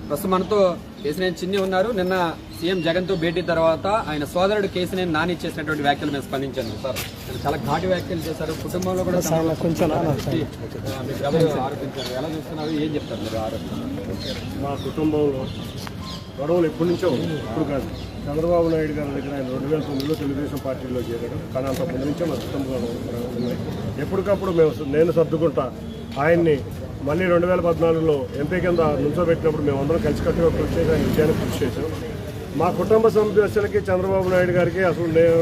ప్రస్తుతం మనతో కేశినేని చిన్ని ఉన్నారు. నిన్న సీఎం జగన్తో భేటీ తర్వాత ఆయన సోదరుడు కేశినేని నాని చేసినటువంటి వ్యాఖ్యలు మేము స్పందించాను సార్. చాలా ఘాటు వ్యాఖ్యలు చేశారు. కుటుంబంలో కూడా కొంచెం ఆరోపించారు. ఎలా చూస్తున్నారు, ఏం చెప్తారు మీరు ఆరోపించారు? మా కుటుంబంలో గొడవలు ఎప్పటి నుంచో, ఇప్పుడు కాదు. చంద్రబాబు నాయుడు గారి దగ్గర ఆయన 2009లో తెలుగుదేశం పార్టీలో చేరాడు. కానీ అంత ముందు నుంచే మా కుటుంబంలో ఉన్నాయి. ఎప్పటికప్పుడు నేను సర్దుకుంటా ఆయన్ని మళ్ళీ 2014లో ఎంపీ కింద నుంచోబెట్టినప్పుడు మేమందరం కలిసికట్టుగా కృషి చేసి ఆయన విజయానికి కృషి చేశాం. మా కుటుంబ సభ్యులకి చంద్రబాబు నాయుడు గారికి అసలు నేను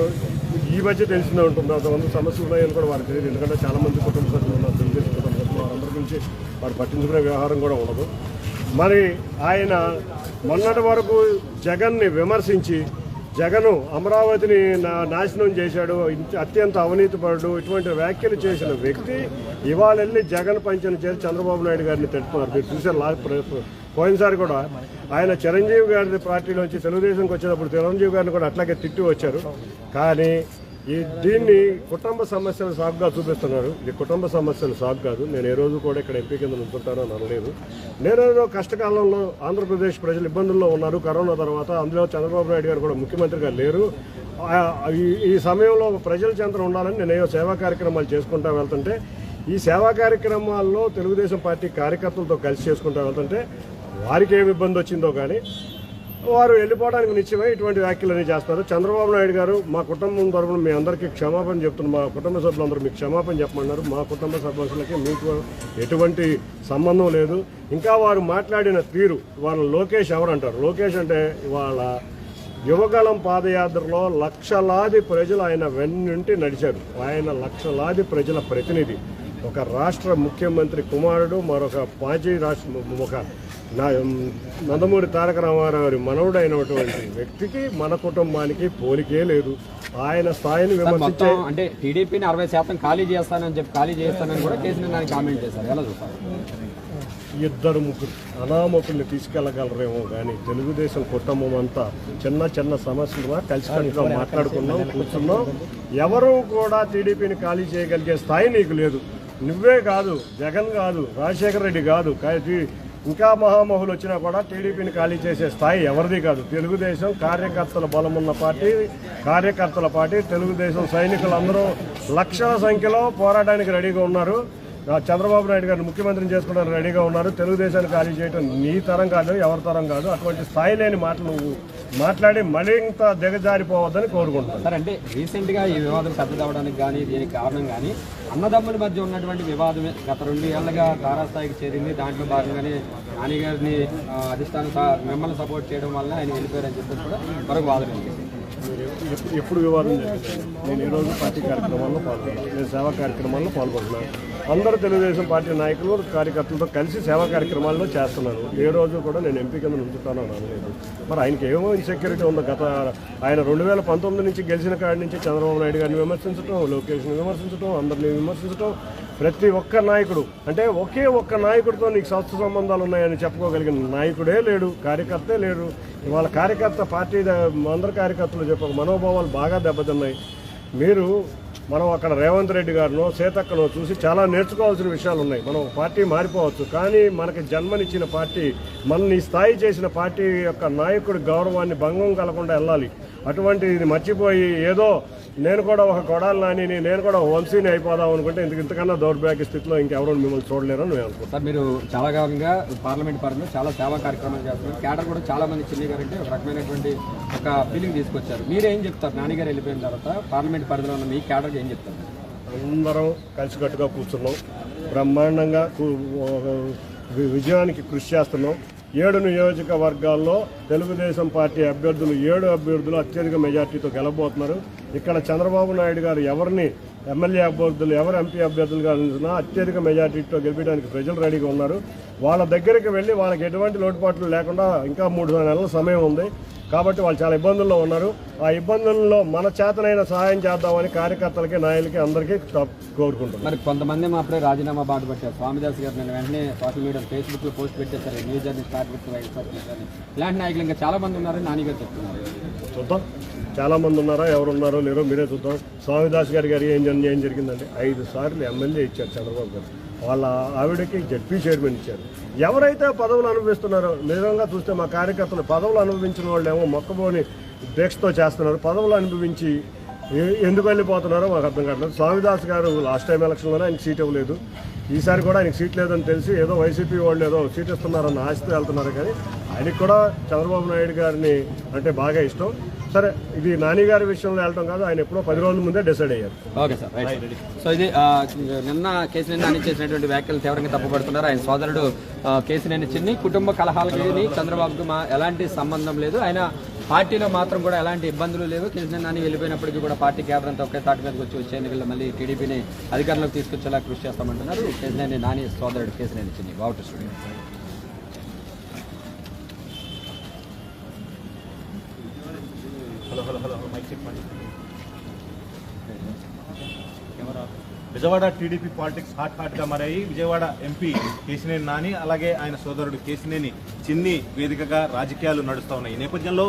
ఈ మధ్య తెలిసిందే ఉంటుంది. అంతమంది సమస్యలు ఉన్నాయని కూడా వారికి తెలియదు. ఎందుకంటే చాలామంది కుటుంబ సభ్యులు ఉన్నారు, తెలుగుదేశం కుటుంబ సభ్యులు, వారందరి గురించి వారు పట్టించుకునే వ్యవహారం కూడా ఉండదు. మరి ఆయన మొన్నటి వరకు జగన్ని విమర్శించి జగను అమరావతిని నాశనం చేశాడు, అత్యంత అవినీతిపరుడు, ఇటువంటి వ్యాఖ్యలు చేసిన వ్యక్తి ఇవాళ వెళ్ళి జగన్ పంచన చేసి చంద్రబాబు నాయుడు గారిని తిడుతున్నారు. మీరు చూసారు పోయినసారి కూడా ఆయన చిరంజీవి గారి పార్టీలోంచి తెలుగుదేశంకి వచ్చినప్పుడు చిరంజీవి గారిని కూడా అట్లాగే తిట్టి వచ్చారు. కానీ దీన్ని కుటుంబ సమస్యలు సాగుగా చూపిస్తున్నారు. ఇది కుటుంబ సమస్యలు సాగు కాదు. నేను ఏ రోజు కూడా ఇక్కడ ఎంపీ కింద నుంచుంటానని అనలేదు. నేనేదో కష్టకాలంలో ఆంధ్రప్రదేశ్ ప్రజలు ఇబ్బందుల్లో ఉన్నారు కరోనా తర్వాత. అందులో చంద్రబాబు నాయుడు గారు కూడా ముఖ్యమంత్రిగా లేరు. ఈ సమయంలో ప్రజల చెంత ఉండాలని నేను సేవా కార్యక్రమాలు చేసుకుంటూ వెళ్తుంటే, ఈ సేవా కార్యక్రమాల్లో తెలుగుదేశం పార్టీ కార్యకర్తలతో కలిసి చేసుకుంటూ వెళ్తుంటే వారికి ఏమి ఇబ్బంది వచ్చిందో కానీ వారు వెళ్ళిపోవడానికి నిశ్చయమై ఇటువంటి వ్యాఖ్యలన్నీ చేస్తారు. చంద్రబాబు నాయుడు గారు మా కుటుంబం తరఫున మీ అందరికీ క్షమాపణ చెప్తున్నారు. మా కుటుంబ సభ్యులందరూ మీకు క్షమాపణ చెప్పమన్నారు. మా కుటుంబ సభ్యులకి మీకు ఎటువంటి సంబంధం లేదు. ఇంకా వారు మాట్లాడిన తీరు, వాళ్ళ లోకేష్ ఎవరంటారు? లోకేష్ అంటే వాళ్ళ యువగళం పాదయాత్రలో లక్షలాది ప్రజలు ఆయన వెన్నుంటి నడిచారు. ఆయన లక్షలాది ప్రజల ప్రతినిధి. ఒక రాష్ట్ర ముఖ్యమంత్రి కుమారుడు, మరొక మాజీ ఒక నందమూరి తారక రామారావు గారి మనవుడు అయినటువంటి వ్యక్తికి మన కుటుంబానికి పోలికే లేదు. ఆయన స్థాయిని విమర్శించే అంటే టీడీపీని 60% ఖాళీ చేస్తానని చెప్పి ఖాళీ చేస్తానని కూడా కేసీఆర్ కామెంట్ చేశారు. ఎలా చూస్తారు? ఇద్దరు ముగ్గురు అనామకుల్ని తీసుకెళ్లగలరేమో కానీ తెలుగుదేశం కుటుంబం అంతా చిన్న చిన్న సమస్యలుగా కలిసికట్టుగా మాట్లాడుకున్నాం, కూర్చున్నాం. ఎవరూ కూడా టీడీపీని ఖాళీ చేయగలిగే స్థాయి నీకు లేదు. నువ్వే కాదు, జగన్ కాదు, రాజశేఖర రెడ్డి కాదు, ఇంకా మహామహులు వచ్చినా కూడా టీడీపీని ఖాళీ చేసే స్థాయి ఎవరిది కాదు. తెలుగుదేశం కార్యకర్తల బలమున్న పార్టీ, కార్యకర్తల పార్టీ. తెలుగుదేశం సైనికులందరూ లక్షల సంఖ్యలో పోరాటానికి రెడీగా ఉన్నారు. చంద్రబాబు నాయుడు గారిని ముఖ్యమంత్రిని చేసుకోవడానికి రెడీగా ఉన్నారు. తెలుగుదేశాన్ని ఖాళీ చేయడం నీ తరం కాదు, ఎవరి తరం కాదు. అటువంటి స్థాయి లేని మాటలు నువ్వు మాట్లాడి మరింత దిగజారిపోవద్దని కోరుకుంటున్నాను. సార్, అంటే రీసెంట్గా ఈ వివాదం పెద్దదవడానికి కానీ దీనికి కారణం కానీ అన్నదమ్ముల మధ్య ఉన్నటువంటి వివాదమే గత 2 ఏళ్లుగా తారాస్థాయికి చేరింది. దాంట్లో భాగంగానే నాని గారిని అధిష్టానం మిమ్మల్ని సపోర్ట్ చేయడం వల్ల ఆయన వెళ్ళిపోయారని చెప్పేసి కూడా మరొక వాదన ఉంది. ఎప్పుడు వివాదం జరిగింది? నేను ఈరోజు పార్టీ కార్యక్రమాల్లో పాల్గొన్నాను, నేను సేవా కార్యక్రమాల్లో పాల్గొంటున్నాను. అందరూ తెలుగుదేశం పార్టీ నాయకులు కార్యకర్తలతో కలిసి సేవా కార్యక్రమాల్లో చేస్తున్నాను. ఏ రోజు కూడా నేను ఎంపీ కింద నుంచుతానని అనలేదు. మరి ఆయనకి ఏమో ఇన్సెక్యూరిటీ ఉందో. ఆయన 2019 నుంచి గెలిచిన కాడి నుంచి చంద్రబాబు నాయుడు గారిని విమర్శించడం, లోకేష్ని విమర్శించడం, అందరినీ విమర్శించడం. ప్రతి ఒక్క నాయకుడు అంటే ఒకే ఒక్క నాయకుడితో నీకు స్వస్థ సంబంధాలు ఉన్నాయని చెప్పుకోగలిగిన నాయకుడే లేడు, కార్యకర్తే లేడు. ఇవాళ కార్యకర్త పార్టీ అందరు కార్యకర్తలు చెప్పక మనోభావాలు బాగా దెబ్బతిన్నాయి. మనం అక్కడ రేవంత్ రెడ్డి గారినో సీతక్కనో చూసి చాలా నేర్చుకోవాల్సిన విషయాలు ఉన్నాయి. మనం పార్టీ మారిపోవచ్చు, కానీ మనకి జన్మనిచ్చిన పార్టీ, మనని స్థాయి చేసిన పార్టీ యొక్క నాయకుడి గౌరవాన్ని భంగం కలగకుండా వెళ్ళాలి. అటువంటి ఇది మర్చిపోయి ఏదో నేను కూడా ఒక కొడాలి నాని, నేను కూడా వంశీని అయిపోదాం అనుకుంటే ఇంతకన్నా దౌర్భాగ్య స్థితిలో ఇంకెవరో మిమ్మల్ని చూడలేరని నేను అనుకుంటాను. సార్, మీరు చాలా కాలంగా పార్లమెంట్ పరంగా చాలా సేవా కార్యక్రమాలు చేస్తున్నారు. క్యాడర్ కూడా చాలా మంది చిన్ని గారు అంటే ఒక రకమైనటువంటి ఒక ఫీలింగ్ తీసుకొచ్చారు. మీరేం చెప్తారు? నాన్నగారు వెళ్ళిపోయిన తర్వాత పార్లమెంట్ పరిధిలో ఉన్న మీ క్యాడర్కి ఏం చెప్తారు? అందరం కలిసికట్టుగా కూర్చున్నాం, బ్రహ్మాండంగా విజయానికి కృషి చేస్తున్నాం. 7 నియోజకవర్గాల్లో తెలుగుదేశం పార్టీ అభ్యర్థులు 7 అభ్యర్థులు అత్యధిక మెజార్టీతో గెలవబోతున్నారు. ఇక్కడ చంద్రబాబు నాయుడు గారు ఎవరిని ఎమ్మెల్యే అభ్యర్థులు, ఎవరు ఎంపీ అభ్యర్థులుగా నిలిచినా అత్యధిక మెజార్టీతో గెలిపించడానికి ప్రజలు రెడీగా ఉన్నారు. వాళ్ళ దగ్గరికి వెళ్ళి వాళ్ళకి ఎటువంటి లోటుపాట్లు లేకుండా ఇంకా 3 నెలల సమయం ఉంది. కాబట్టి వాళ్ళు చాలా ఇబ్బందుల్లో ఉన్నారు. ఆ ఇబ్బందుల్లో మన చేతనైన సహాయం చేద్దామని కార్యకర్తలకి, నాయకులకి, అందరికీ కోరుకుంటున్నాం. మరి కొంతమంది అప్పుడే రాజీనామా బాధ పట్టారు. స్వామిదాస్ గారు నేను వెంటనే సోషల్ మీడియా ఫేస్బుక్లో పోస్ట్ పెట్టేశారు, న్యూ జర్నీ స్టార్ట్ పెట్టుకుని. ఇలాంటి నాయకులు ఇంకా చాలా మంది ఉన్నారని నాన్నగారు చెప్తున్నారు. చూద్దాం, చాలా మంది ఉన్నారా, ఎవరున్నారో లేరో మీరే చూద్దాం. స్వామిదాస్ గారి ఏం జరిగిందంటే 5 సార్లు ఎమ్మెల్యే ఇచ్చారు చంద్రబాబు గారు. వాళ్ళ ఆవిడకి జడ్పీ చైర్మన్ ఇచ్చారు. ఎవరైతే పదవులు అనుభవిస్తున్నారో నిజంగా చూస్తే మా కార్యకర్తలు పదవులు అనుభవించిన వాళ్ళు ఏమో మొక్కబోని దీక్షతో చేస్తున్నారు. పదవులు అనుభవించి ఎందుకు వెళ్ళిపోతున్నారో మాకు అర్థం కావట్లేదు. స్వామిదాస్ గారు లాస్ట్ టైం ఎలక్షన్లోనే ఆయనకి సీట్ ఇవ్వలేదు. ఈసారి కూడా ఆయనకి సీట్ లేదని తెలిసి ఏదో వైసీపీ వాళ్ళు ఏదో సీట్ ఇస్తున్నారన్న ఆశతో వెళ్తున్నారు. కానీ ఆయనకి కూడా చంద్రబాబు నాయుడు గారిని అంటే బాగా ఇష్టం. సరే, ఇది నాని గారి విషయంలో వెళ్ళడం కాదు, ఆయన ఎప్పుడో 10 రోజుల ముందే డిసైడ్ అయ్యారు. Okay sir, right. సో ఇది నిన్న కేసినేని నాని చేసినటువంటి వ్యాఖ్యలు తీవ్రంగా తప్పుపడుతున్నారు. ఆయన సోదరుడు కేసినేని చిన్ని కుటుంబ కలహాలకి చంద్రబాబుకు ఎలాంటి సంబంధం లేదు. ఆయన పార్టీలో మాత్రం కూడా ఎలాంటి ఇబ్బందులు లేవు. కేసినేని నాని వెళ్ళిపోయినప్పటికీ కూడా పార్టీ క్యాడర్ అంతా ఒకే తాటి మీదకి వచ్చే ఎన్నికల్లో మళ్ళీ టీడీపీని అధికారంలోకి తీసుకొచ్చేలా కృషి చేస్తామంటున్నారు కేసినేని నాని సోదరుడు కేసినేని చిన్ని. బావుట స్టూడియో. విజయవాడ టీడీపీ పాలిటిక్స్ హాట్గా మారాయి. విజయవాడ ఎంపీ కేసినేని నాని అలాగే ఆయన సోదరుడు కేసినేని చిన్ని వేదికగా రాజకీయాలు నడుస్తూ ఉన్నాయి. ఈ నేపథ్యంలో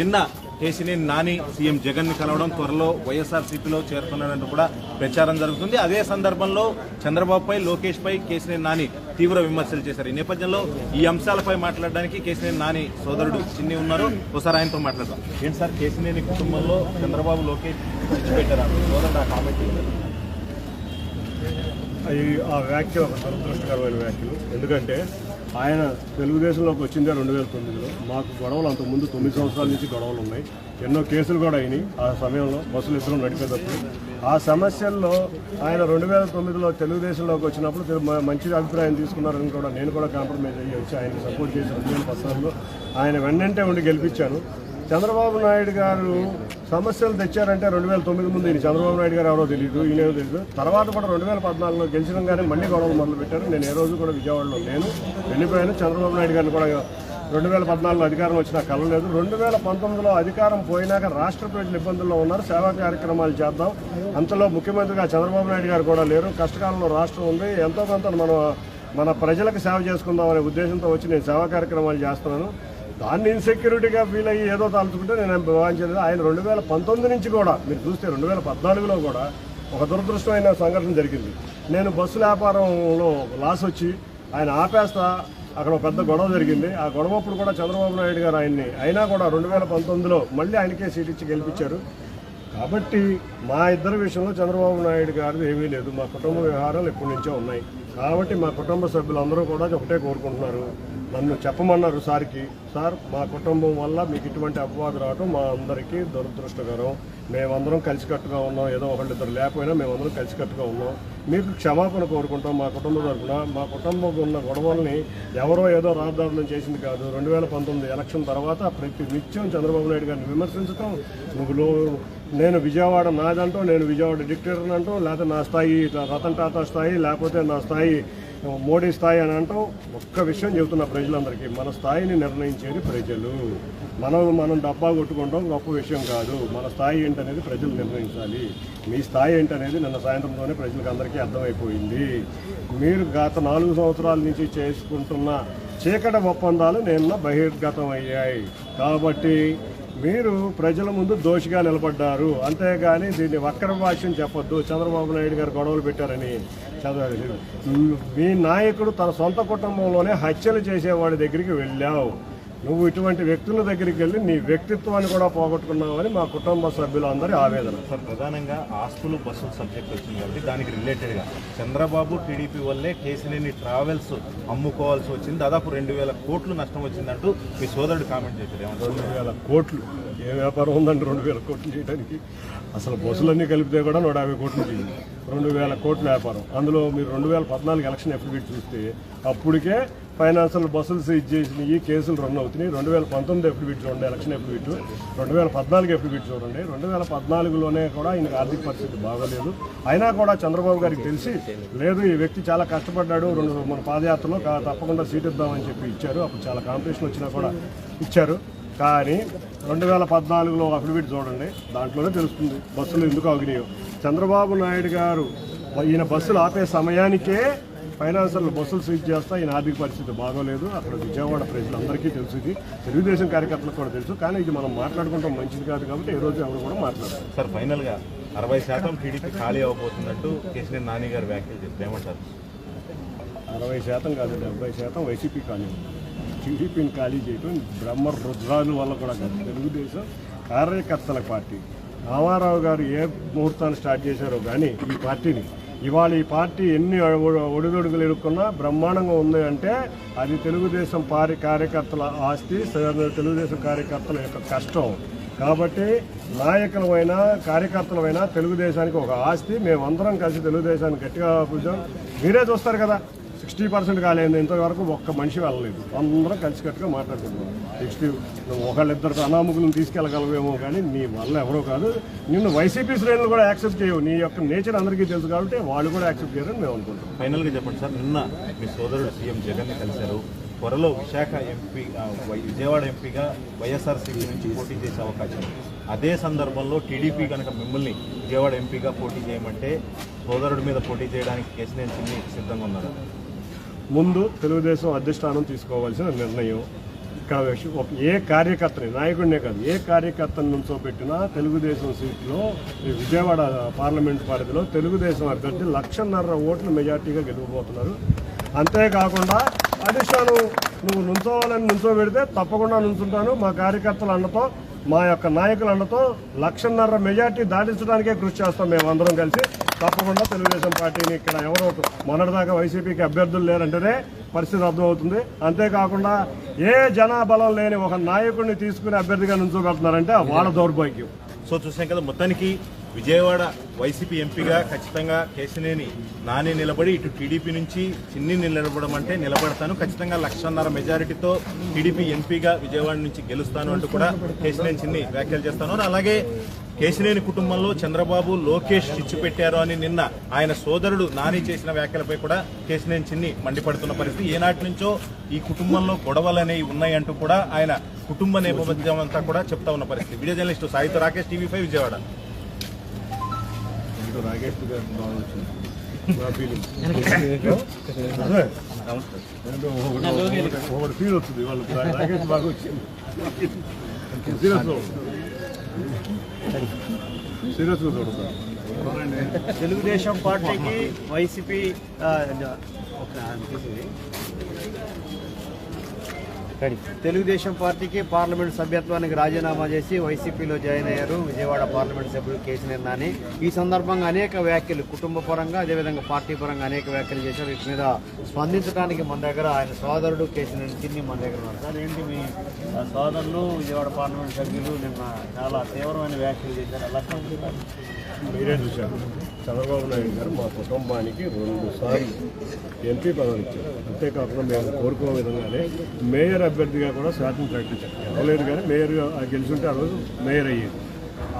నిన్న కేసినేని నాని సీఎం జగన్ ని కలవడం, త్వరలో వైఎస్ఆర్సీపీలో చేరుతున్నారంటూ కూడా ప్రచారం జరుగుతుంది. అదే సందర్భంలో చంద్రబాబుపై, లోకేష్ పై కేసినేని నాని తీవ్ర విమర్శలు చేశారు. ఈ నేపథ్యంలో ఈ అంశాలపై మాట్లాడడానికి కేసినేని నాని సోదరుడు చిన్ని ఉన్నారు. ఒకసారి ఆయనతో మాట్లాడదాం. ఏంటి సార్, కేసినేని కుటుంబంలో చంద్రబాబు, లోకేష్ పెట్టారా? సోదరుడు ఆ కామెంట్ ఆ వ్యాఖ్యలు ఒక దురదృష్టకరమైన వ్యాఖ్యలు. ఎందుకంటే ఆయన తెలుగుదేశంలోకి వచ్చిందే 2009లో. మాకు గొడవలు అంతకుముందు 9 సంవత్సరాల నుంచి గొడవలు ఉన్నాయి. ఎన్నో కేసులు కూడా అయినాయి. ఆ సమయంలో బస్సులు ఇద్దరు నడిపేటప్పుడు ఆ సమస్యల్లో ఆయన 2009లో తెలుగుదేశంలోకి వచ్చినప్పుడు మంచి అభిప్రాయం తీసుకున్నారని కూడా నేను కూడా కాంప్రమైజ్ అయ్యి వచ్చి ఆయనకి సపోర్ట్ చేసి 2013లో ఆయన వెన్నంటే ఉండి గెలిపించాను. చంద్రబాబు నాయుడు గారు సమస్యలు తెచ్చారంటే 2009 ముందు ఈయన చంద్రబాబు నాయుడు గారు ఎవరో తెలియదు, ఈయనేదో తెలియదు. తర్వాత కూడా 2014లో గెలిచడంగానే మళ్ళీ గొడవలు మొదలు పెట్టారు. నేను ఏ రోజు కూడా విజయవాడలో నేను వెళ్ళిపోయాను. చంద్రబాబు నాయుడు గారిని కూడా 2014లో అధికారం వచ్చినా కలవలేదు. 2019లో అధికారం పోయినాక రాష్ట్ర ప్రజలు ఇబ్బందుల్లో ఉన్నారు, సేవా కార్యక్రమాలు చేద్దాం. అంతలో ముఖ్యమంత్రిగా చంద్రబాబు నాయుడు గారు కూడా లేరు. కష్టకాలంలో రాష్ట్రం ఉంది, ఎంతో కొంత మన ప్రజలకు సేవ చేసుకుందాం అనే ఉద్దేశంతో వచ్చి నేను సేవా కార్యక్రమాలు చేస్తున్నాను. దాన్ని ఇన్సెక్యూరిటీగా ఫీల్ అయ్యి ఏదో తలుచుకుంటే నేను భావించలేదు. ఆయన 2019 నుంచి కూడా మీరు చూస్తే 2014లో కూడా ఒక దురదృష్టమైన సంఘటన జరిగింది. నేను బస్సు వ్యాపారంలో లాస్ వచ్చి ఆయన ఆపేస్తా, అక్కడ ఒక పెద్ద గొడవ జరిగింది. ఆ గొడవప్పుడు కూడా చంద్రబాబు నాయుడు గారు ఆయన్ని అయినా కూడా 2019లో మళ్ళీ ఆయనకే సీట్ ఇచ్చి గెలిపించారు. కాబట్టి మా ఇద్దరి విషయంలో చంద్రబాబు నాయుడు గారిది ఏమీ లేదు. మా కుటుంబ వ్యవహారాలు ఎప్పటి నుంచో ఉన్నాయి. కాబట్టి మా కుటుంబ సభ్యులందరూ కూడా ఒకటే కోరుకుంటున్నారు, నన్ను చెప్పమన్నారు సార్కి, సార్ మా కుటుంబం వల్ల మీకు ఇటువంటి అపవాదు రావడం మా అందరికీ దురదృష్టకరం. మేమందరం కలిసికట్టుగా ఉన్నాం, ఏదో ఒకళ్ళిద్దరు లేకపోయినా మేమందరం కలిసికట్టుగా ఉన్నాం. మీకు క్షమాపణ కోరుకుంటాం మా కుటుంబం తరఫున. మా కుటుంబం ఉన్న గొడవల్ని ఎవరో ఏదో రాద్ధాంతం చేసింది కాదు. 2019 ఎలక్షన్ తర్వాత ప్రతి నిత్యం చంద్రబాబు నాయుడు గారిని విమర్శించడం, నేను విజయవాడ నాదంటూ, నేను విజయవాడ డిక్టేటర్ అంటూ, లేకపోతే నా స్థాయి రతన్ టాటా స్థాయి, లేకపోతే నా స్థాయి మోడీ స్థాయి అని అంటూ ఒక్క విషయం చెబుతున్న ప్రజలందరికీ, మన స్థాయిని నిర్ణయించేది ప్రజలు. మనం డబ్బా కొట్టుకుంటాం గొప్ప విషయం కాదు. మన స్థాయి ఏంటనేది ప్రజలు నిర్ణయించాలి. మీ స్థాయి ఏంటనేది నిన్న సాయంత్రంలోనే ప్రజలకు అందరికీ అర్థమైపోయింది. మీరు గత 4 సంవత్సరాల నుంచి చేసుకుంటున్న చీకటి ఒప్పందాలు నిన్న బహిర్గతం అయ్యాయి. కాబట్టి మీరు ప్రజల ముందు దోషిగా నిలబడ్డారు, అంతేగాని దీన్ని వక్ర భాష్యం చెప్పొద్దు. చంద్రబాబు నాయుడు గారు గొడవలు పెట్టారని మీ నాయకుడు తన సొంత కుటుంబంలోనే హత్యలు చేసేవాడి దగ్గరికి వెళ్ళావు. నువ్వు ఇటువంటి వ్యక్తుల దగ్గరికి వెళ్ళి నీ వ్యక్తిత్వాన్ని కూడా పోగొట్టుకున్నావని మా కుటుంబ సభ్యులు అందరి ఆవేదన. సార్, ప్రధానంగా ఆస్తులు బస్సులు సబ్జెక్ట్ వచ్చింది కాబట్టి దానికి రిలేటెడ్గా చంద్రబాబు టీడీపీ వల్లే కేసినేని ట్రావెల్స్ అమ్ముకోవాల్సి వచ్చింది. దాదాపు 2000 కోట్లు నష్టం వచ్చిందంటూ మీ సోదరుడు కామెంట్ చేశారు. 2000 కోట్లు ఏ వ్యాపారం ఉందండి 2000 కోట్లు చేయడానికి? అసలు బస్సులన్నీ కలిపితే కూడా 150 కోట్లు చేయండి. 2000 కోట్ల వ్యాపారం. అందులో మీరు 2014 ఎలక్షన్ ఎఫిడవిట్ చూస్తే అప్పటికే ఫైనాన్షియల్ బస్సులు సీజ్ చేసిన ఈ కేసులు రన్ అవుతున్నాయి. 2019 ఎఫిడవిట్ చూడండి, ఎలక్షన్ ఎఫిడవిట్. 2014 ఎఫిడవిట్ చూడండి. 2014లోనే కూడా ఈయనకు ఆర్థిక పరిస్థితి బాగోలేదు. అయినా కూడా చంద్రబాబు గారికి తెలిసి లేదు ఈ వ్యక్తి చాలా కష్టపడ్డాడు, మన పాదయాత్రలో తప్పకుండా సీట్ ఇద్దామని చెప్పి ఇచ్చారు. అప్పుడు చాలా కాంపిటీషన్ వచ్చినా కూడా ఇచ్చారు. కానీ 2014లో అఫిడవిట్ చూడండి, దాంట్లోనే తెలుస్తుంది బస్సులు ఎందుకు ఆగినాయో. చంద్రబాబు నాయుడు గారు ఈయన బస్సులు ఆపే సమయానికే ఫైనాన్షియల్ బస్సులు సీజ్ చేస్తా ఈయన ఆర్థిక పరిస్థితి బాగోలేదు. అక్కడ విజయవాడ ప్రజలందరికీ తెలుసు, ఇది తెలుగుదేశం కార్యకర్తలకు కూడా తెలుసు. కానీ ఇది మనం మాట్లాడుకుంటాం మంచిది కాదు కాబట్టి ఏ రోజు ఎవరు కూడా మాట్లాడారు. సార్, ఫైనల్గా 60% టీడీపీ ఖాళీ అవ్వబోతున్నట్టు కేసినేని నాని గారు వ్యాఖ్యలు చేస్తే ఏమంటారు? 60% కాదు 70% వైసీపీ ఖాళీ ఉంది. టీడీపీని ఖాళీ చేయడం బ్రహ్మ రుద్రాల వల్ల కూడా కాదు, తెలుగుదేశం కార్యకర్తల పార్టీ. రామారావు గారు ఏ ముహూర్తాన్ని స్టార్ట్ చేశారో కానీ ఈ పార్టీని ఇవాళ ఈ పార్టీ ఎన్ని ఒడిదొడుగులు ఎదుర్కొన్నా బ్రహ్మాండంగా ఉంది అంటే అది తెలుగుదేశం కార్యకర్తల ఆస్తి, తెలుగుదేశం కార్యకర్తల యొక్క కష్టం. కాబట్టి నాయకులమైనా కార్యకర్తలమైనా తెలుగుదేశానికి ఒక ఆస్తి. మేమందరం కలిసి తెలుగుదేశానికి గట్టిగా పూజాం. మీరే చూస్తారు కదా, 60% కాలేదు, ఇంతవరకు ఒక్క మనిషి వెళ్ళలేదు. అందరం కలిసికట్టుగా మాట్లాడుకుంటున్నాం. 60 ఒకళ్ళిద్దరు అనామకులను తీసుకెళ్ళగలవేమో కానీ నీ వల్ల ఎవరో కాదు. నిన్ను వైసీపీ శ్రేణులు కూడా యాక్సెప్ట్ చేయవు. నీ యొక్క నేచర్ అందరికీ తెలుసు కాబట్టి వాళ్ళు కూడా యాక్సెప్ట్ చేయరని మేము అనుకుంటున్నాం. ఫైనల్గా చెప్పండి సార్, నిన్న మీ సోదరుడు సీఎం జగన్ కలిశారు. త్వరలో విశాఖ ఎంపీ విజయవాడ ఎంపీగా వైఎస్ఆర్సీపీ నుంచి పోటీ చేసే అవకాశం. అదే సందర్భంలో టీడీపీ కనుక మిమ్మల్ని విజయవాడ ఎంపీగా పోటీ చేయమంటే సోదరుడి మీద పోటీ చేయడానికి కేసీఆర్ చిన్ని సిద్ధంగా ఉన్నారు. ముందు తెలుగుదేశం అధిష్టానం తీసుకోవాల్సిన నిర్ణయం. ఇక్కడ ఏ కార్యకర్తని, నాయకుడినే కాదు, ఏ కార్యకర్తను నుంచోబెట్టినా తెలుగుదేశం సీట్లో విజయవాడ పార్లమెంట్ పరిధిలో తెలుగుదేశం అభ్యర్థి 1,50,000 ఓట్ల మెజార్టీగా గెలిచిపోతున్నారు. అంతేకాకుండా అధిష్టానం నువ్వు నుంచోవాలని నుంచోబెడితే తప్పకుండా నుంచుంటాను. మా కార్యకర్తల అండతో, మా యొక్క నాయకుల అండతో 1,50,000 మెజార్టీ దాటించడానికే కృషి చేస్తాం. మేమందరం కలిసి తప్పకుండా తెలుగుదేశం పార్టీని ఇక్కడ ఎవరో మొన్నటిదాకా వైసీపీకి అభ్యర్థులు లేరంటేనే పరిస్థితి అర్థమవుతుంది. అంతేకాకుండా ఏ జనాబలం లేని ఒక నాయకుడిని తీసుకుని అభ్యర్థిగా నుంచోబెడుతున్నారంటే వాళ్ళ దౌర్భాగ్యం. సో చూసాం కదా, మొత్తానికి విజయవాడ వైసీపీ ఎంపీగా ఖచ్చితంగా కేశినేని నాని నిలబడి ఇటు టీడీపీ నుంచి చిన్ని నిలబడడం అంటే నిలబడతాను, ఖచ్చితంగా 1,50,000 మెజారిటీతో టీడీపీ ఎంపీగా విజయవాడ నుంచి గెలుస్తాను అంటూ కూడా కేశినేని చిన్ని వ్యాఖ్యలు చేస్తాను. అలాగే కేశినేని కుటుంబంలో చంద్రబాబు, లోకేష్ చిచ్చు పెట్టారు అని నిన్న ఆయన సోదరుడు నాని చేసిన వ్యాఖ్యలపై కూడా కేశినేని చిన్ని మండిపడుతున్న పరిస్థితి. ఏనాటి నుంచో ఈ కుటుంబంలో గొడవలు అనేవి ఉన్నాయంటూ కూడా ఆయన కుటుంబ నేపథ్యం అంతా కూడా చెప్తా ఉన్న పరిస్థితి. వీడియో జర్నలిస్టు సాయితో రాకేష్, టీవీ5 విజయవాడ. రాకేష్ గారు బాగా వచ్చింది నా ఫీలింగ్. ఒకటి ఫీల్ వస్తుంది వాళ్ళు. రాకేష్ బాగా వచ్చింది. సీరియస్గా చూడతారు. తెలుగుదేశం పార్టీకి వైసీపీ తెలుగుదేశం పార్టీకి పార్లమెంట్ సభ్యత్వానికి రాజీనామా చేసి వైసీపీలో జాయిన్ అయ్యారు విజయవాడ పార్లమెంట్ సభ్యుడు కేసీఆర్ నాని. ఈ సందర్భంగా అనేక వ్యాఖ్యలు కుటుంబ పరంగా అదేవిధంగా పార్టీ పరంగా అనేక వ్యాఖ్యలు చేశారు. వీటి మీద స్పందించడానికి మన దగ్గర ఆయన సోదరుడు కేసీఆర్ చిన్ని మన దగ్గర ఉన్నారు. సార్, ఏంటి మీ సోదరులు విజయవాడ పార్లమెంట్ సభ్యులు నిన్న చాలా తీవ్రమైన వ్యాఖ్యలు చేశారు, ఎలా స్పందించారు? మీరే చూశారు, చంద్రబాబు నాయుడు గారు మా కుటుంబానికి 2 సార్లు ఎంపీ పదవి ఇచ్చారు. అంతేకాకుండా మేము కోరుకునే విధంగానే మేయర్ అభ్యర్థిగా కూడా శాతం ప్రకటించారు. ఎవరు కానీ మేయర్ గెలిచుంటే ఆ రోజు మేయర్ అయ్యేది.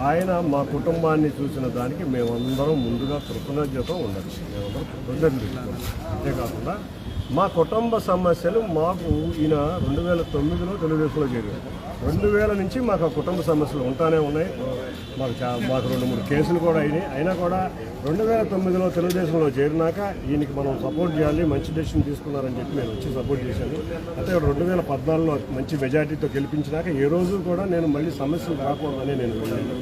ఆయన మా కుటుంబాన్ని చూసిన దానికి మేమందరం ముందుగా కృతజ్ఞతతో ఉండాలి. మేమందరం కృతజ్ఞతలు. అంతేకాకుండా మా కుటుంబ సమస్యలు మాకు ఈయన 2009లో తెలుగుదేశంలో చేరారు. 2000 నుంచి మాకు ఆ కుటుంబ సమస్యలు ఉంటానే ఉన్నాయి. మాకు 2-3 కేసులు కూడా అయినాయి. అయినా కూడా 2009లో తెలుగుదేశంలో చేరినాక ఈయనకి మనం సపోర్ట్ చేయాలి, మంచి డెసిషన్ తీసుకున్నారని చెప్పి నేను వచ్చి సపోర్ట్ చేశాను. అయితే 2014లో మంచి మెజార్టీతో గెలిపించినాక ఏ రోజు కూడా నేను మళ్ళీ సమస్యలు రాకూడదని నేను వెళ్ళాను.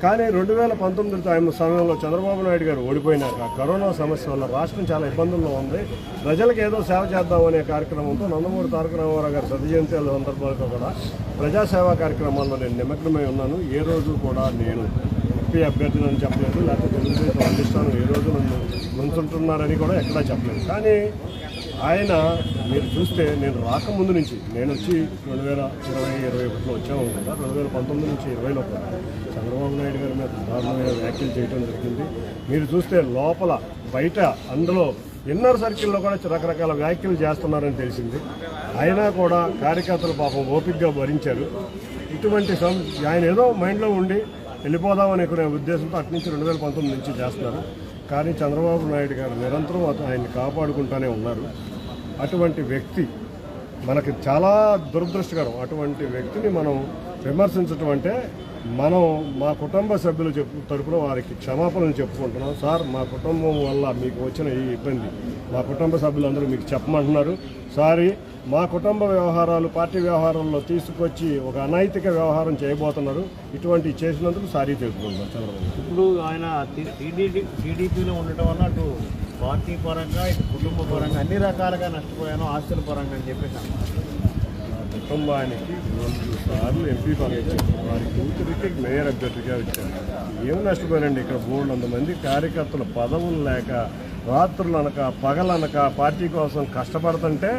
కానీ 2019 సమయంలో చంద్రబాబు నాయుడు గారు ఓడిపోయినాక కరోనా సమస్య వల్ల రాష్ట్రం చాలా ఇబ్బందుల్లో ఉంది. ప్రజలకు ఏదో సేవ చేద్దామనే కార్యక్రమంతో నందమూరి తారక రామారావు గారి జయంతి సందర్భాలతో కూడా ప్రజాసేవా కార్యక్రమాల్లో నేను నిమగ్నమై ఉన్నాను. ఏ రోజు కూడా నేను ఎంపీ అభ్యర్థులని చెప్పలేదు, లేకపోతే తెలుగుదేశం అధిష్టానం ఏ రోజు నన్ను నుంచుంటున్నారని కూడా ఎక్కడా చెప్పలేదు. కానీ ఆయన మీరు చూస్తే నేను రాకముందు నుంచి, నేను వచ్చి 2020-21లో వచ్చాము కదా, 2019 నుంచి 20లో చంద్రబాబు నాయుడు గారి మీద దారుణమైన వ్యాఖ్యలు చేయడం జరిగింది. మీరు చూస్తే లోపల బయట అందులో ఇన్నర్ సర్కిల్లో కూడా రకరకాల వ్యాఖ్యలు చేస్తున్నారని తెలిసింది. అయినా కూడా కార్యకర్తలు పాపం ఓపికగా భరించారు. ఇటువంటి ఆయన ఏదో మైండ్లో ఉండి వెళ్ళిపోదామనే ఉద్దేశంతో అటు నుంచి 2019 నుంచి చేస్తున్నారు. కానీ చంద్రబాబు నాయుడు గారు నిరంతరం ఆయన్ని కాపాడుకుంటూనే ఉన్నారు. అటువంటి వ్యక్తి మనకి చాలా దురదృష్టకరం. అటువంటి వ్యక్తిని మనం విమర్శించడం అంటే మనం మా కుటుంబ సభ్యులు తరపున వారికి క్షమాపణలు చెప్పుకుంటున్నాం. సార్, మా కుటుంబం వల్ల మీకు వచ్చిన ఈ ఇబ్బంది మా కుటుంబ సభ్యులందరూ మీకు చెప్పమంటున్నారు. సారీ, మా కుటుంబ వ్యవహారాలు పార్టీ వ్యవహారాల్లో తీసుకొచ్చి ఒక అనైతిక వ్యవహారం చేయబోతున్నారు. ఇటువంటి చేసినందుకు సారీ తెలుపుకుంటున్నాం చంద్రబాబు. ఇప్పుడు ఆయన టీడీపీలో ఉండటం వల్ల అటు పార్టీ పరంగా ఇటు కుటుంబ పరంగా అన్ని రకాలుగా నష్టపోయాను, ఆస్తుల పరంగా అని చెప్పేసి కుటుంబానికి 2 సార్లు ఎంపీ పంపించారు, వారి కూతురికి మేయర్ అభ్యర్థిగా వచ్చారు. ఏం నష్టపోయారండి? ఇక్కడ 300 మంది కార్యకర్తలు పదవులు లేక రాత్రులు అనక పగలనక పార్టీ కోసం కష్టపడుతుంటే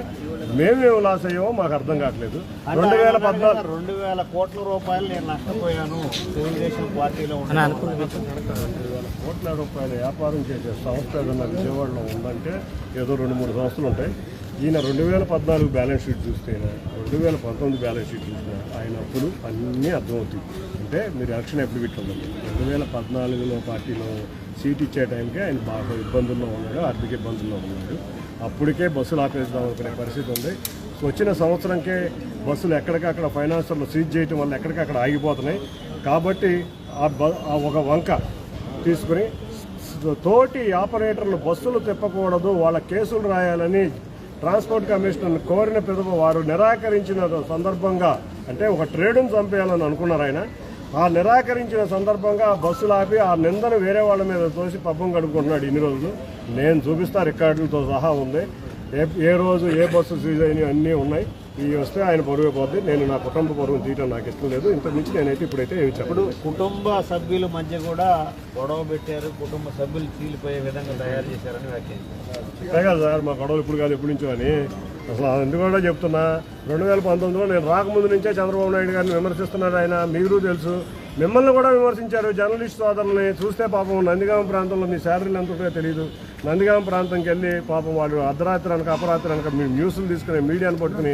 మేమేం లాస్ అయ్యామో మాకు అర్థం కావట్లేదు. 2000 కోట్ల రూపాయలు నేను నష్టపోయాను తెలుగుదేశం పార్టీలో 2000 కోట్ల రూపాయల వ్యాపారం చేసే సంస్థ ఏదన్నా విజయవాడలో ఉందంటే ఏదో 2-3 సంస్థలు ఉంటాయి. ఈయన 2014 బ్యాలెన్స్ షీట్ చూస్తే 2019 బ్యాలెన్స్ షీట్ చూసినా ఆయన అప్పులు అన్నీ అర్థమవుతాయి. అంటే మీరు ఎలక్షన్ ఎప్పుడు పెట్టండి, 2014లో పార్టీలో సీట్ ఇచ్చే టైంకే ఆయన బాగా ఇబ్బందుల్లో ఉన్నాడు, ఆర్థిక ఇబ్బందుల్లో ఉన్నాడు. అప్పటికే బస్సులు ఆపేద్దాం అనుకునే పరిస్థితి ఉంది. వచ్చిన సంవత్సరంకే బస్సులు ఎక్కడికక్కడ ఫైనాన్సర్లు సీజ్ చేయటం వల్ల ఎక్కడికక్కడ ఆగిపోతున్నాయి. కాబట్టి ఆ ఒక వంక తీసుకుని తోటి ఆపరేటర్లు బస్సులు తిప్పకూడదు, వాళ్ళ కేసులు రాయాలని ట్రాన్స్పోర్ట్ కమిషనర్ కోరిన పిదప వారు నిరాకరించిన సందర్భంగా, అంటే ఒక ట్రేడును చంపేయాలని అనుకున్నారు ఆయన. ఆ నిరాకరించిన సందర్భంగా బస్సులు ఆపి ఆ నిందను వేరే వాళ్ళ మీద తోసి పబ్బం గడుపుకుంటున్నాడు ఇన్ని రోజులు. నేను చూపిస్తా, రికార్డులతో సహా ఉంది. ఏ రోజు ఏ బస్సు సీజ్ అయినవి అన్నీ ఉన్నాయి. ఇవి వస్తే ఆయన పరువు పోద్ది. నేను నా కుటుంబ పరువును తీయటం నాకు ఇష్టం లేదు. ఇంతకు మించి నేనైతే ఇప్పుడైతే ఏమి చెప్పడు. కుటుంబ సభ్యుల మధ్య కూడా గొడవ పెట్టారు, కుటుంబ సభ్యులు చీలిపోయే విధంగా తయారు చేశారని వ్యాఖ్యానించారు. అంతే కదా సార్, మా గొడవలు ఇప్పుడు కాదు ఎప్పటి నుంచో అని. అసలు అందుకు కూడా చెప్తున్నా, 2019లో నేను రాకముందు నుంచే చంద్రబాబు నాయుడు గారిని విమర్శిస్తున్నాడు ఆయన. మీరు తెలుసు, మిమ్మల్ని కూడా విమర్శించారు జర్నలిస్ట్ సోదరులని. చూస్తే పాపం నందిగామ ప్రాంతంలో మీ శాలరీలు ఎంత ఉంటుందో తెలియదు. నందిగామ ప్రాంతంకి వెళ్ళి పాపం వాళ్ళు అర్ధరాత్రి అనక అపరాత్రి అనక మీ న్యూస్లు తీసుకుని మీడియాను పట్టుకుని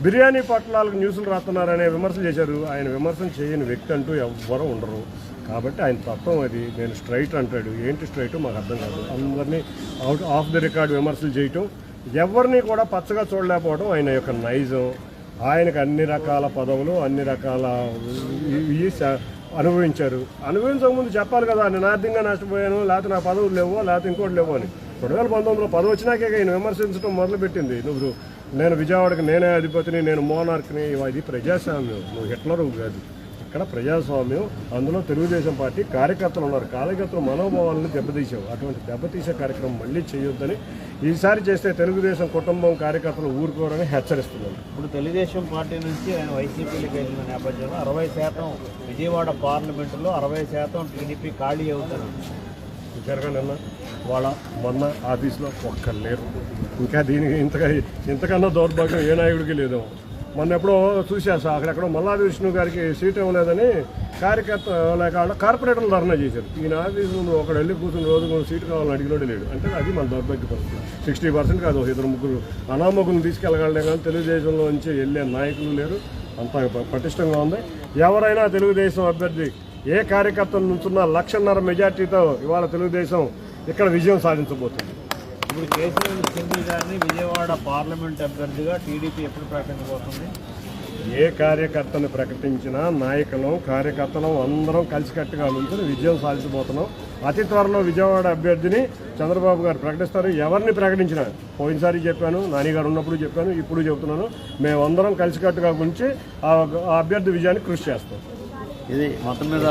బిర్యానీ పొట్లాలకు న్యూస్లు రాస్తున్నారనే విమర్శలు చేశారు. ఆయన విమర్శలు చేయని వ్యక్తి అంటూ ఎవ్వరూ ఉండరు. కాబట్టి ఆయన తత్వం అది. నేను స్ట్రైట్ అంటాడు, ఏంటి స్ట్రైట్ మాకు అర్థం కాదు. అందరినీ అవుట్ ఆఫ్ ది రికార్డ్ విమర్శలు చేయటం, ఎవరిని కూడా పచ్చగా చూడలేకపోవడం ఆయన యొక్క నైజం. ఆయనకు అన్ని రకాల పదవులు అన్ని రకాల అనుభవించారు. అనుభవించకముందు చెప్పాలి కదా, నేను ఆర్థికంగా నష్టపోయాను, లేకపోతే నా పదవులు లేవో, లేకపోతే ఇంకోటి లేవో అని. 2019లో పదవి వచ్చినాకే ఈయన విమర్శించడం మొదలుపెట్టింది. నేను విజయవాడకి నేనే అధిపతిని, నేను మోనార్క్ని. ఇది ప్రజాస్వామ్యం, నువ్వు హిట్లరు కాదు. ఇక్కడ ప్రజాస్వామ్యం, అందులో తెలుగుదేశం పార్టీ కార్యకర్తలు ఉన్నారు. కార్యకర్తలు మనోభావాలను దెబ్బతీసావు. అటువంటి దెబ్బతీసే కార్యక్రమం మళ్ళీ చేయొద్దని, ఈసారి చేస్తే తెలుగుదేశం కుటుంబం కార్యకర్తలు ఊరుకోరని హెచ్చరిస్తున్నారు. ఇప్పుడు తెలుగుదేశం పార్టీ నుంచి ఆయన వైసీపీలోకి వెళ్ళిన నేపథ్యంలో 60% విజయవాడ పార్లమెంటులో 60% టీడీపీ ఖాళీ అవుతున్నారు. విచారగా నిన్న వాళ్ళ మొన్న ఆఫీస్లో ఒక్కరు లేరు. ఇంకా దీనికి ఇంతకన్నా దౌర్భాగ్యం ఏ నాయకుడికి లేదు. మొన్న ఎప్పుడో చూశాను అక్కడెక్కడో మల్లాది విష్ణు గారికి సీట్ ఇవ్వలేదని కార్యకర్త లేక కార్పొరేటర్లు ధర్నా చేశారు. ఈయన ఆఫీసు ముందు ఒకడు వెళ్ళి కూర్చుని రోజు సీటు కావాలని అడిగినోడే లేడు. అంటే అది మన దౌర్భాగ్య పరిస్థితి. 60% కాదు, 2-3 అనామకులను తీసుకెళ్ళగలనే కానీ తెలుగుదేశంలో నుంచి వెళ్ళే నాయకులు లేరు. అంత పటిష్టంగా ఉంది. ఎవరైనా తెలుగుదేశం అభ్యర్థి ఏ కార్యకర్తల నుంచున్నా 1,50,000 మెజార్టీతో ఇవాళ తెలుగుదేశం ఇక్కడ విజయం సాధించబోతుంది. ఇప్పుడు కేసీఆర్ సింగిల్ గారిని విజయవాడ పార్లమెంట్ అభ్యర్థిగా టీడీపీ ఎప్పుడు ప్రకటించబోతుంది? ఏ కార్యకర్తను ప్రకటించినా నాయకులం కార్యకర్తలం అందరం కలిసికట్టుగా నుంచుని విజయం సాధించబోతున్నాం. అతి త్వరలో విజయవాడ అభ్యర్థిని చంద్రబాబు గారు ప్రకటిస్తారు. ఎవరిని ప్రకటించినా, పోయినసారి చెప్పాను, నాని గారు ఉన్నప్పుడు చెప్పాను, ఇప్పుడు చెబుతున్నాను, మేమందరం కలిసికట్టుగా గురించి ఆ అభ్యర్థి విజయాన్ని కృషి చేస్తాం. ఇది మొత్తం మీద